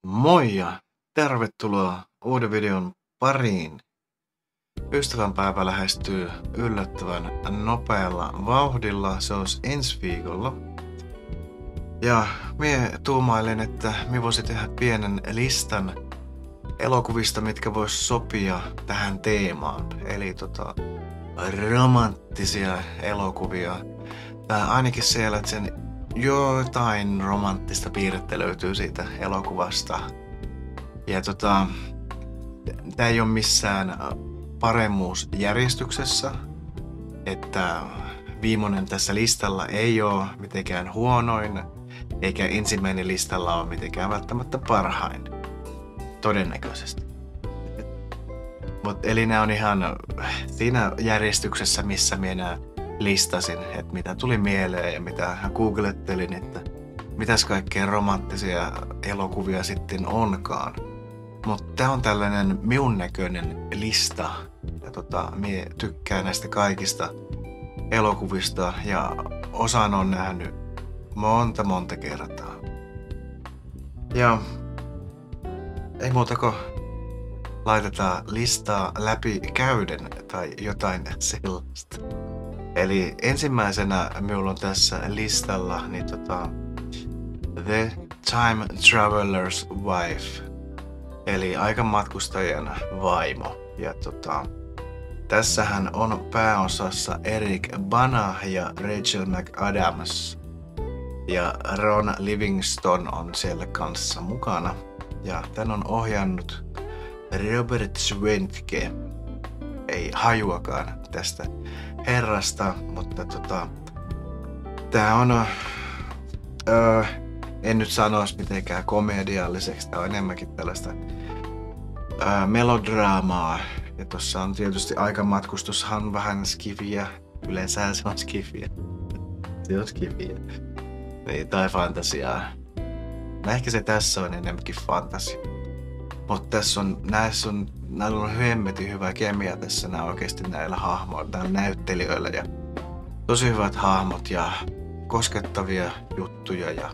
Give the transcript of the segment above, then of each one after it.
Moi ja tervetuloa uuden videon pariin. Ystävänpäivä lähestyy yllättävän nopealla vauhdilla, se olisi ensi viikolla. Ja mie tuumailin, että me voisin tehdä pienen listan elokuvista, mitkä vois sopia tähän teemaan. Eli romanttisia elokuvia. Tai ainakin siellä, että sen jotain romanttista piirrettä löytyy siitä elokuvasta. Ja tää ei ole missään paremmuusjärjestyksessä, että viimeinen tässä listalla ei ole mitenkään huonoin, eikä ensimmäinen listalla ole mitenkään välttämättä parhain. Todennäköisesti. Eli nämä on ihan siinä järjestyksessä, missä minä listasin, että mitä tuli mieleen ja mitä googlettelin, että mitäs kaikkea romanttisia elokuvia sitten onkaan. Mutta tää on tällainen minun näköinen lista. Ja mie tykkään näistä kaikista elokuvista ja osan on nähnyt monta kertaa. Ja ei muuta kuin laitetaan listaa läpi käyden tai jotain sellaista. Eli ensimmäisenä minulla on tässä listalla The Time Traveler's Wife, eli aikamatkustajan vaimo. Ja tässähän on pääosassa Eric Bana ja Rachel McAdams. Ja Ron Livingston on siellä kanssa mukana. Ja tän on ohjannut Robert Schwentke. Ei hajuakaan tästä herrasta, mutta tää on en nyt sanoisi mitenkään komedialliseksi, tää on enemmänkin tällaista melodraamaa. Ja tossa on tietysti aikamatkustushan vähän skifiä, yleensä se on skifiä. Se on skifiä. Niin, tai fantasiaa. No ehkä se tässä on enemmänkin fantasia. Mutta näillä on hemmetin hyvä kemia tässä oikeesti näillä hahmoilla, näillä näyttelijöillä ja tosi hyvät hahmot ja koskettavia juttuja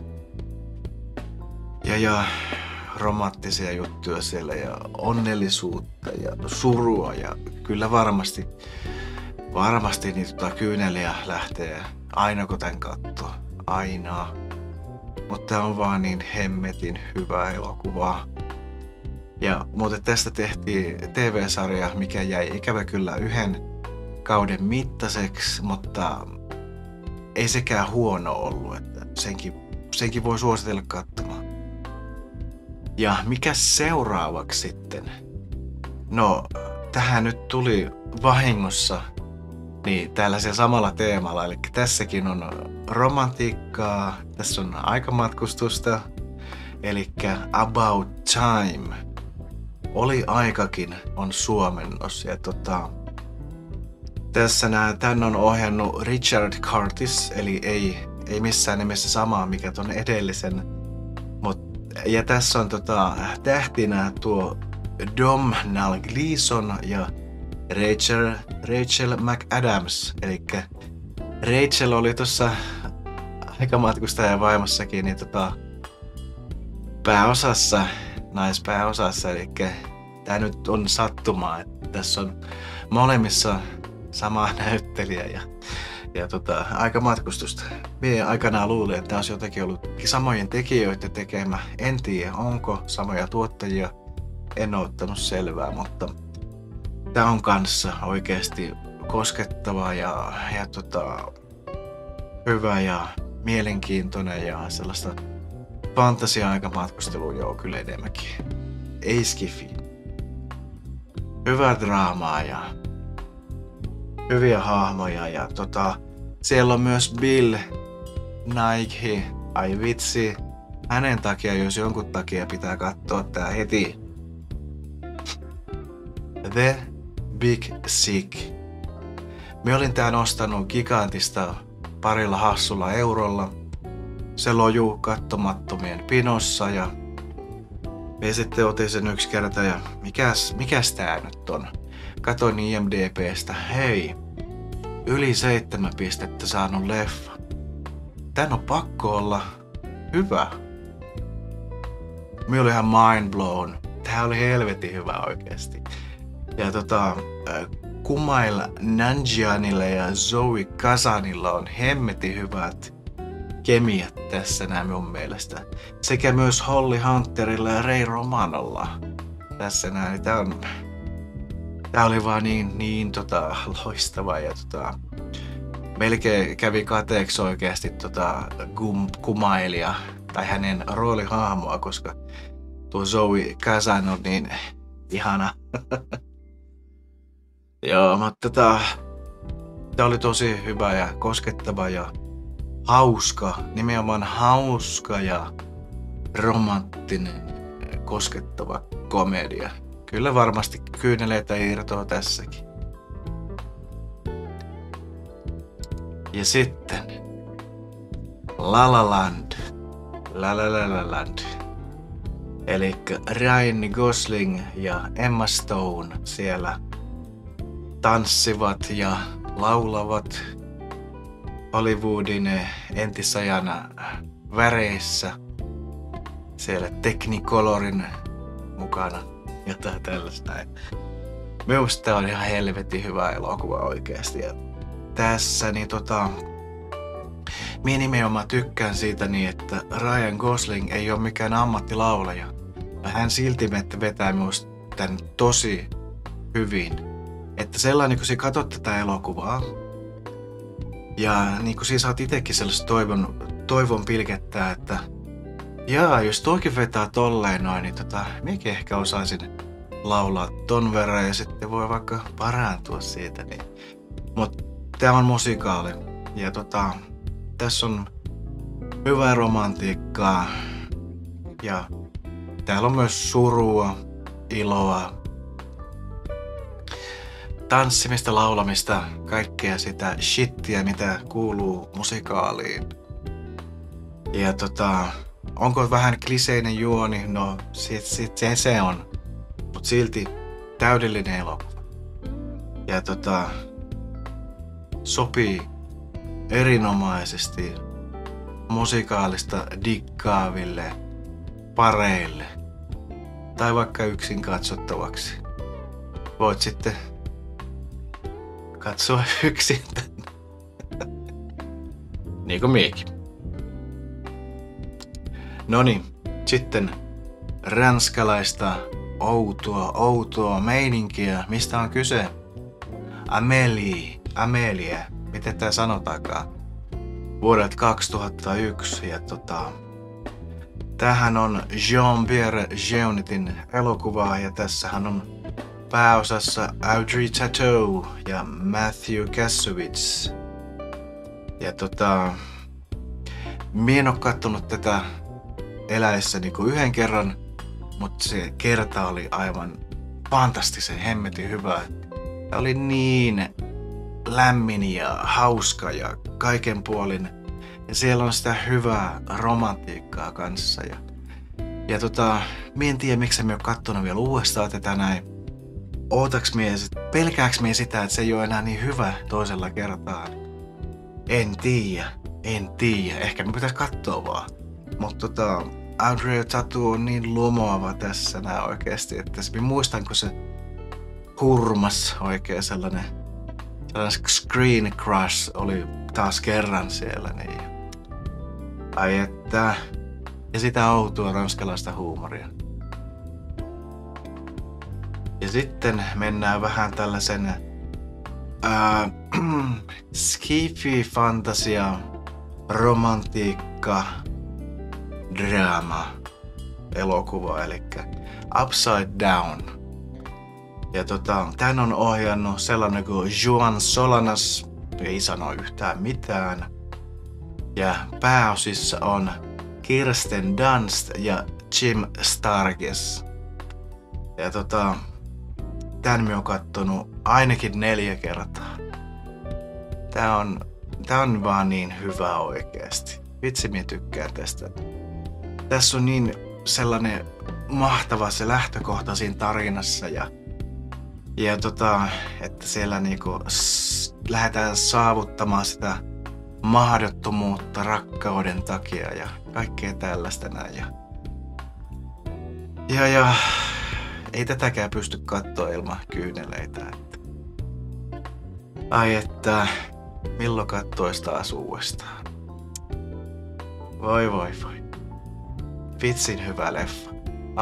ja romanttisia juttuja siellä ja onnellisuutta ja surua ja kyllä varmasti niitä kyyneliä lähtee aina kun tän kattoo. Aina. Mutta on vaan niin hemmetin hyvää elokuvaa. Ja muuten tästä tehtiin TV-sarja, mikä jäi ikävä kyllä yhden kauden mittaiseksi, mutta ei sekään huono ollut, että senkin voi suositella katsomaan. Ja mikä seuraavaksi sitten? No, tähän nyt tuli vahingossa niin tällaisia samalla teemalla, eli tässäkin on romantiikkaa, tässä on aikamatkustusta, eli About Time. Oli aikakin on suomennos ja tässä tän on ohjannut Richard Curtis, eli ei missään nimessä samaa mikä ton edellisen. Ja tässä on tähtinä tuo Domhnall Gleeson ja Rachel McAdams. Eli Rachel oli tuossa aikamatkustajan vaimossakin niin pääosassa, naispääosassa, eli tää nyt on sattumaa, että tässä on molemmissa sama näyttelijä ja aikamatkustusta. Mie aikanaan luulin, että tää olisi jotenkin ollut samojen tekijöiden tekemä. En tiedä, onko samoja tuottajia. En ole ottanut selvää, mutta tää on kanssa oikeesti koskettava ja hyvä ja mielenkiintoinen ja sellaista fantasia-aikamatkustelua joo kyllä enemmänkin. Ei skifi. Hyvää draamaa ja hyviä hahmoja ja siellä on myös Bill Nighy. Ai vitsi. Hänen takia, jos jonkun takia pitää katsoa tää heti. The Big Sick. Mä olin tän ostanut Gigantista parilla hassulla eurolla. Se lojuu kattomattomien pinossa ja me sitten otin sen yksi kerta ja mikäs tää nyt on? Katoin IMDb:stä, hei, yli 7 pistettä saanut leffa. Tän on pakko olla hyvä. minä olin ihan mind blown. Tää oli helvetin hyvä oikeesti. Ja Kumail Nanjianilla ja Zoe Kazanilla on hemmetin hyvät kemiat tässä nää mun mielestä. Sekä myös Holly Hunterilla ja Ray Romanolla. Tässä näin. Tää oli vaan niin loistava ja melkein kävi kateeksi oikeesti Kumailia tai hänen roolihahmoa, koska tuo Zoe Kazan on niin ihana. Joo, mutta tää oli tosi hyvä ja koskettava ja hauska, nimenomaan hauska ja romanttinen, koskettava komedia. Kyllä varmasti kyyneleitä irtoaa tässäkin. Ja sitten La La Land. La La La La Land. Elikkä Ryan Gosling ja Emma Stone siellä tanssivat ja laulavat Hollywoodin entisajana väreissä. Siellä Technicolorin mukana. Jotain tällaista. Minusta tää on ihan helvetin hyvä elokuva oikeesti. Ja tässä niin minä nimenomaan tykkään siitä niin, että Ryan Gosling ei ole mikään ammattilaulaja. Hän silti vetää minusta tän tosi hyvin. Että sellainen kun sä katsot tätä elokuvaa ja niin kun sä saat itekin sellaista toivon pilkettää, että jaa, jos toikin vetää tolleen noin, niin minäkin ehkä osaisin laulaa ton verran ja sitten voi vaikka parantua siitä. Niin. Mut tää on musikaali ja tässä on hyvää romantiikkaa ja täällä on myös surua, iloa, tanssimista, laulamista, kaikkea sitä shittiä, mitä kuuluu musikaaliin. Ja onko vähän kliseinen juoni? No, se on. Mut silti täydellinen elokuva. Ja sopii erinomaisesti musikaalista diggaaville pareille. Tai vaikka yksin katsottavaksi. Voit sitten katsoa yksin tänne. Niin kuin miekin. Noniin, sitten ranskalaista outoa meininkiä. Mistä on kyse? Amélie. Miten tää sanotaankaan? Vuodelta 2001 ja tämähän on Jean-Pierre Jeunitin elokuva ja tässähän on pääosassa Audrey Tautou ja Matthew Kassovitz. Ja mie en oo kattonut tätä eläessäni kuin yhden kerran, mutta se kerta oli aivan fantastisen hemmetin hyvä. Tämä oli niin lämmin ja hauska ja kaiken puolin. Ja siellä on sitä hyvää romantiikkaa kanssa. Ja mie en tiedä miksi me oon kattonut vielä uudestaan tätä näin. Pelkääks mie sitä, että se ei ole enää niin hyvä toisella kertaa? En tiedä. Ehkä me pitäis katsoa vaan. Mutta Audrey Tautou on niin lumoava tässä nää oikeesti, että muistan kun se hurmas oikein sellainen screen crush oli taas kerran siellä. Niin. Ai että. Ja sitä outoa ranskalaista huumoria. Ja sitten mennään vähän tällaisen skifi fantasia romantiikka draama elokuva, eli Upside Down. Ja tän on ohjannut sellainen kuin Joan Solanas, ei sano yhtään mitään. Ja pääosissa on Kirsten Dunst ja Jim Sturgess. Ja tän mä oon kattonut ainakin 4 kertaa. Tää on vaan niin hyvä oikeesti. Vitsi mä tykkään tästä. Tässä on niin sellainen mahtava se lähtökohta siinä tarinassa ja että siellä niinku lähdetään saavuttamaan sitä mahdottomuutta rakkauden takia ja kaikkea tällaista näin. Ja ei tätäkään pysty katsoa ilman kyyneleitä. Ai että, milloin kattois taas uudestaan? Voi. Vitsin hyvä leffa.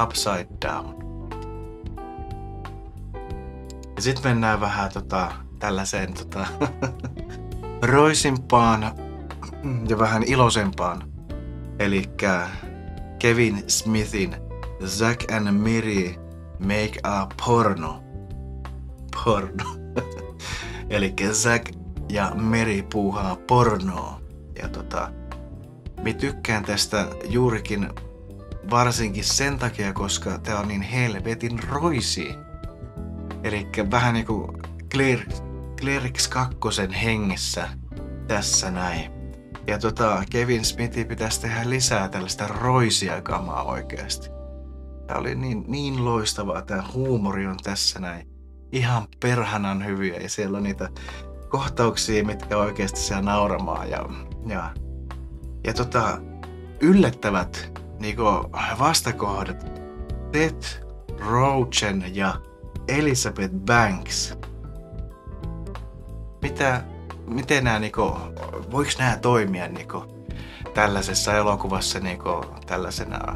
Upside Down. Ja sit mennään vähän tällaiseen roisimpaan ja vähän iloisempaan. Elikkä Kevin Smithin Zack and Miri Make a Porno. Elikkä Zack ja Miri puuhaa pornoa. Ja mä tykkään tästä juurikin varsinkin sen takia, koska tää on niin helvetin roisi. Elikkä vähän niinku Clerks 2 hengessä tässä näin. Ja Kevin Smithi pitäisi tehdä lisää tällaista roisia kamaa oikeasti. Tää oli niin loistavaa, tää huumori on tässä näin. Ihan perhanan hyviä ja siellä on niitä kohtauksia, mitkä oikeasti saa nauramaan ja yllättävät niinku vastakohdat Seth Rogen ja Elizabeth Banks. Miten nää niinku, voiks nää toimia niinku tällaisessa elokuvassa niinku tällaisena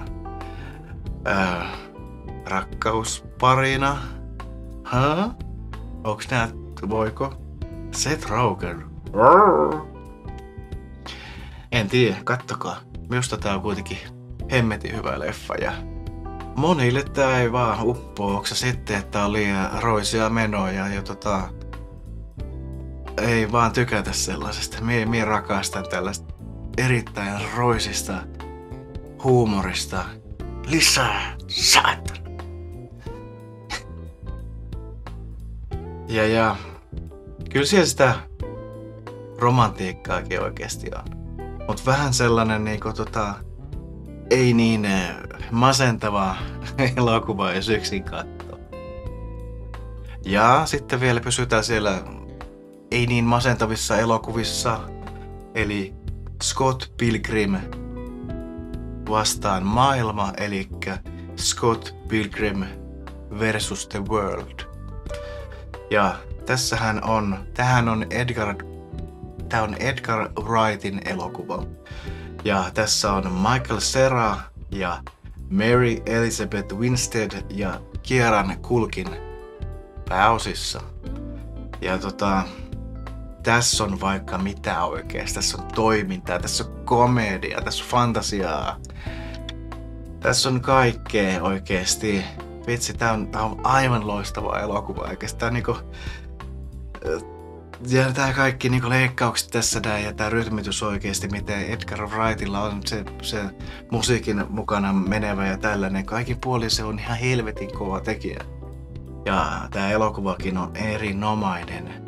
rakkausparina? Onks nää, voiko? Seth Rogen. En tiedä, kattokaa. Minusta tää on kuitenkin hemmetin hyvä leffa ja monille tää ei vaan uppoo. Onks sitten, että tää on liian roisia menoja ja ei vaan tykätä sellaisesta. Mie rakastan tällaista erittäin roisista huumorista. Lisää, saatana! Ja kyllä siellä sitä romantiikkaakin oikeesti on. Mut vähän sellainen niinku ei niin masentava elokuva, jos yksin kattoo. Ja sitten vielä pysytään siellä ei niin masentavissa elokuvissa, eli Scott Pilgrim vastaan maailma, eli Scott Pilgrim versus the World. Ja tämähän on Edgar Wrightin elokuva. Ja tässä on Michael Cera ja Mary Elizabeth Winstead ja Kieran Culkin pääosissa. Ja tässä on vaikka mitä oikeesti. Tässä on toimintaa, tässä on komedia, tässä on fantasiaa. Tässä on kaikkea oikeesti. Vitsi, tää on aivan loistava elokuva oikeesti. Ja tää kaikki niinku leikkaukset tässä näin ja tää rytmitys oikeesti, miten Edgar Wrightilla on se musiikin mukana menevä ja tällainen. Kaikin puolin se on ihan helvetin kova tekijä. Ja tää elokuvakin on erinomainen.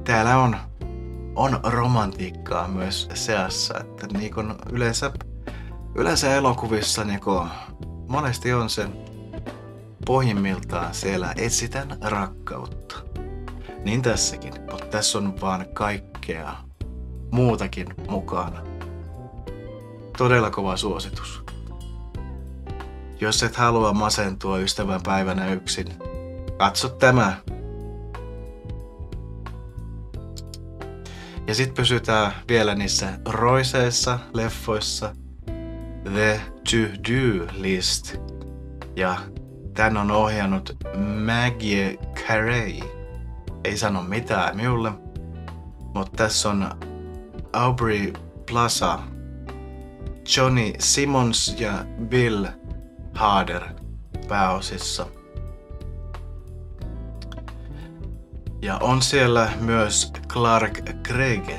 Täällä on romantiikkaa myös seassa, että niinku yleensä elokuvissa niinku monesti on sen pohjimmiltaan siellä etsitään rakkautta. Niin tässäkin, mutta tässä on vaan kaikkea muutakin mukana. Todella kova suositus. Jos et halua masentua ystävänpäivänä yksin, katso tämä. Ja sit pysytään vielä niissä roiseissa leffoissa. The To-Do List. Ja tän on ohjannut Maggie Carey. Ei sano mitään minulle. Mutta tässä on Aubrey Plaza, Johnny Simmons ja Bill Hader pääosissa. Ja on siellä myös Clark Gregg,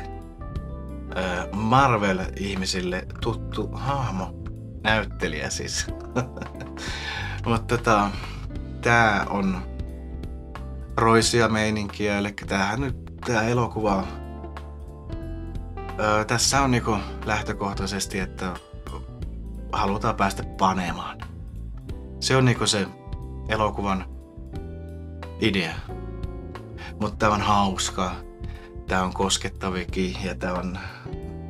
Marvel-ihmisille tuttu hahmo, näyttelijä siis. Mutta tää on roisia meininkiä, eli tää elokuva. Tässä on niinku lähtökohtaisesti, että halutaan päästä panemaan. Se on niinku se elokuvan idea. Mutta tää on hauska, tää on koskettavikin ja tää on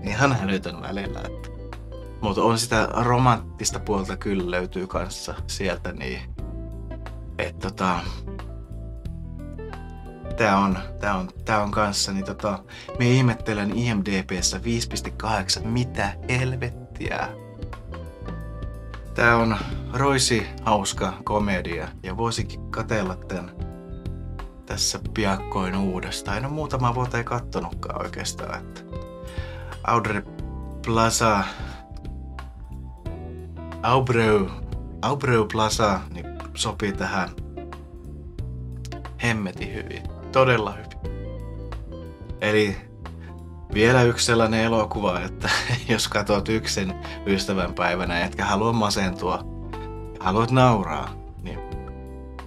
ihan älytön välillä. Mutta on sitä romanttista puolta kyllä löytyy kanssa sieltä niin. Et tää on kanssa niin me ihmettelen IMDb:ssä 5.8. Mitä helvettiä? Tää on roisi hauska komedia ja voisinkin katsella tän tässä piakkoin uudestaan. En ole muutamaa vuotta ei kattonutkaan oikeastaan. Että Aubrey Plaza niin sopii tähän hemmetin hyvin. Todella hyvin. Eli vielä yksi sellainen elokuva, että jos katsot yksin ystävänpäivänä etkä halua masentua ja haluat nauraa, niin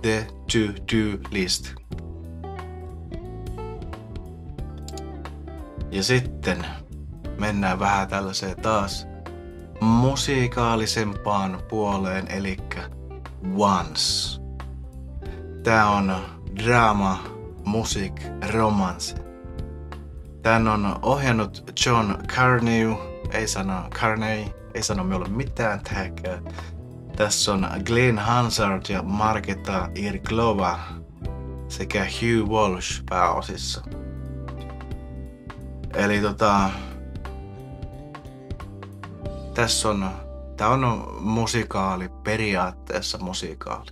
The To-Do List. Ja sitten mennään vähän tällaiseen taas musikaalisempaan puoleen, elikkä Once. Tää on drama, music, romance. Tän on ohjannut John Carney, ei sano minulle mitään tääkään. Tässä on Glenn Hansard ja Marketa Irglova sekä Hugh Walsh pääosissa. Eli tää on musikaali, periaatteessa musikaali.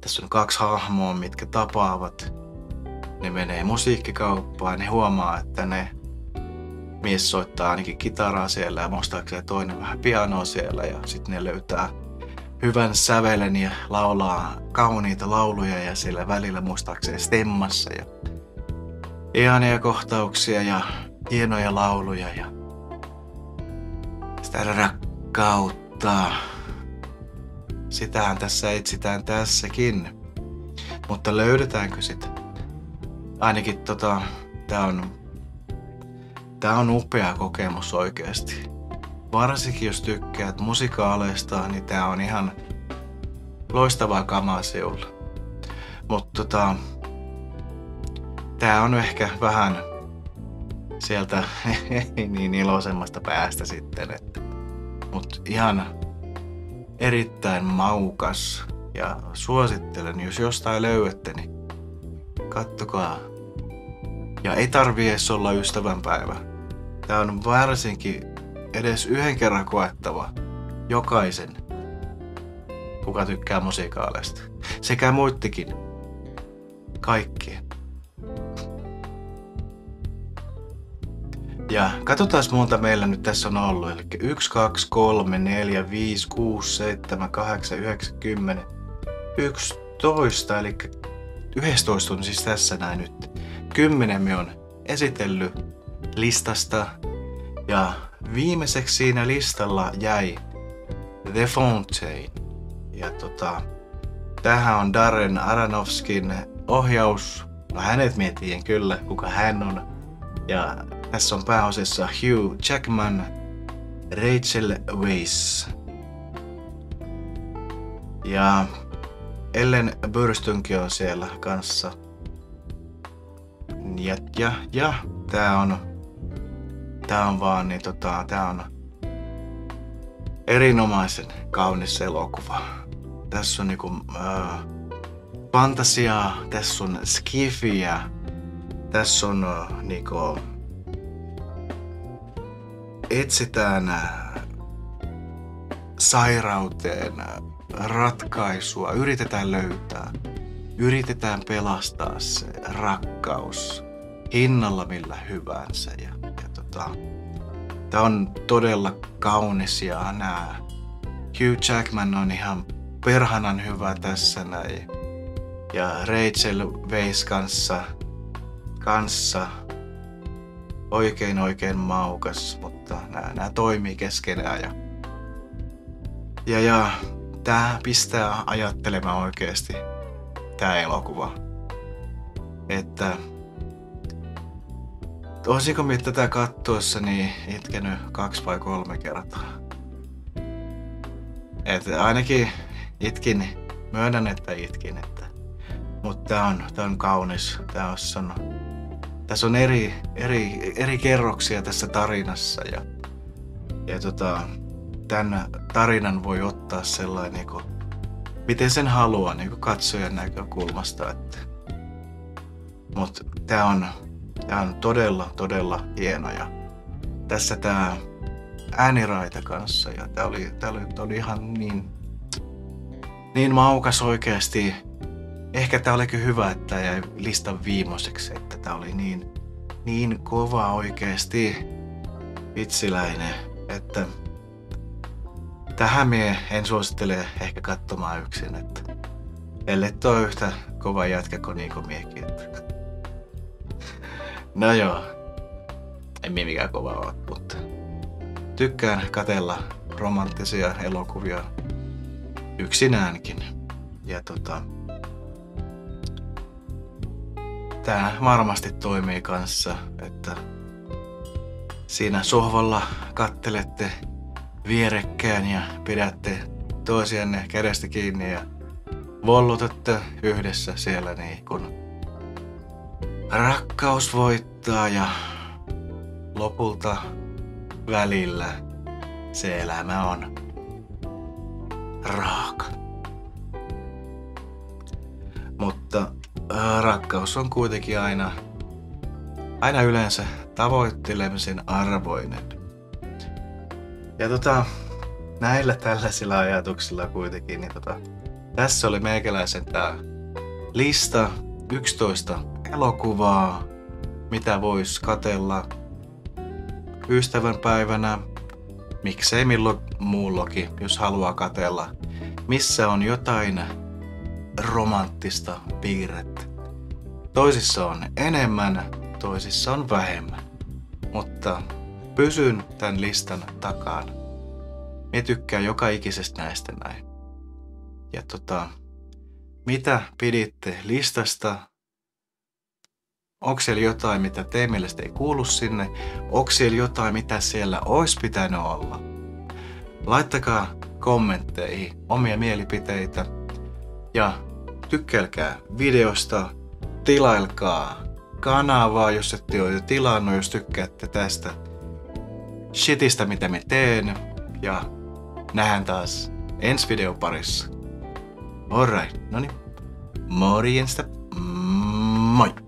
Tässä on kaksi hahmoa, mitkä tapaavat. Ne menee musiikkikauppaan, ne huomaa, että ne mies soittaa ainakin kitaraa siellä ja muistaakseni toinen vähän pianoa siellä. Ja sitten ne löytää hyvän sävelen ja laulaa kauniita lauluja ja siellä välillä muistaakseni stemmassa. Ja ihania kohtauksia ja hienoja lauluja ja sitä rakkautta. Sitähän tässä etsitään tässäkin. Mutta löydetäänkö sitä? Ainakin tää on upea kokemus oikeesti. Varsinkin jos tykkäät musikaaleista, niin tää on ihan loistavaa kamaa seulla. Mutta tää on ehkä vähän sieltä niin iloisemmasta päästä sitten. Mut ihan erittäin maukas ja suosittelen, jos jostain löydätte, niin kattokaa. Ja ei tarvii edes olla ystävänpäivä. Tää on varsinkin edes yhden kerran koettava jokaisen, kuka tykkää musikaaleista. Sekä muittikin. Kaikkien. Ja katsotaan monta meillä nyt tässä on ollut. Eli 1, 2, 3, 4, 5, 6, 7, 8, 9, 10, 11. Eli 11 on siis tässä näin nyt. 10 me on esitellyt listasta. Ja viimeiseksi siinä listalla jäi The Fountain. Ja tämähän on Darren Aronofskyn ohjaus. No hänet mietin kyllä, kuka hän on. Ja tässä on pääosissa Hugh Jackman, Rachel Weisz. Ja Ellen Burstynkin on siellä kanssa. Ja tää on vaan niin tää on erinomaisen kaunis elokuva. Tässä on niinku fantasiaa, tässä on skifiä, tässä on niinku etsitään sairauteen ratkaisua, yritetään löytää, yritetään pelastaa se rakkaus hinnalla millä hyvänsä. Tää on todella kaunis ja Hugh Jackman on ihan perhanan hyvä tässä näin. Ja Rachel Weisz kanssa oikein maukas, mutta nää toimii keskenään ja tää pistää ajattelemaan oikeesti tää elokuva. Että olisiko minä tätä kattoessani itkenyt 2 vai 3 kertaa. Että ainakin myönnän, että itkin. Mutta tää on kaunis. Tässä on eri kerroksia tässä tarinassa. Ja tämän tarinan voi ottaa sellainen, niin kuin, miten sen haluaa niin kuin katsojan näkökulmasta. Mutta tää on todella hieno. Ja tässä tää ääniraita kanssa. Ja tää oli ihan niin maukas oikeesti. Ehkä tää olikin hyvä, että tää jäi listan viimeiseksi. Että tää oli niin kova oikeesti. Vitsiläinen. Että tähän mie en suosittele ehkä katsomaan yksin. Että ellei toi yhtä kova jätkä kuin Niko miekin. No joo. En mie mikään kova ole, mutta tykkään katella romanttisia elokuvia yksinäänkin. Ja tää varmasti toimii kanssa, että siinä sohvalla kattelette vierekkään ja pidätte toisianne kädestä kiinni ja vollutatte yhdessä siellä niin kun rakkaus voittaa ja lopulta välillä se elämä on raaka. Mutta rakkaus on kuitenkin aina yleensä tavoittelemisen arvoinen. Ja näillä tällaisilla ajatuksilla kuitenkin, niin tässä oli meikäläisen tää lista 11 elokuvaa, mitä vois katella ystävänpäivänä, miksei milloin muullokin, jos haluaa katella, missä on jotain romanttista piirrettä. Toisissa on enemmän, toisissa on vähemmän, mutta pysyn tämän listan takana. Mie tykkään joka ikisestä näistä näin. Ja mitä piditte listasta? Onko siellä jotain, mitä teidän mielestä ei kuulu sinne? Onko siellä jotain, mitä siellä olisi pitänyt olla? Laittakaa kommentteihin omia mielipiteitä ja tykkäilkää videosta, tilailkaa kanavaa, jos ette ole jo tilannut, jos tykkäätte tästä shitistä, mitä me teen. Ja nähdään taas ensi videon parissa. Alright, noniin. Morjesta. Moi!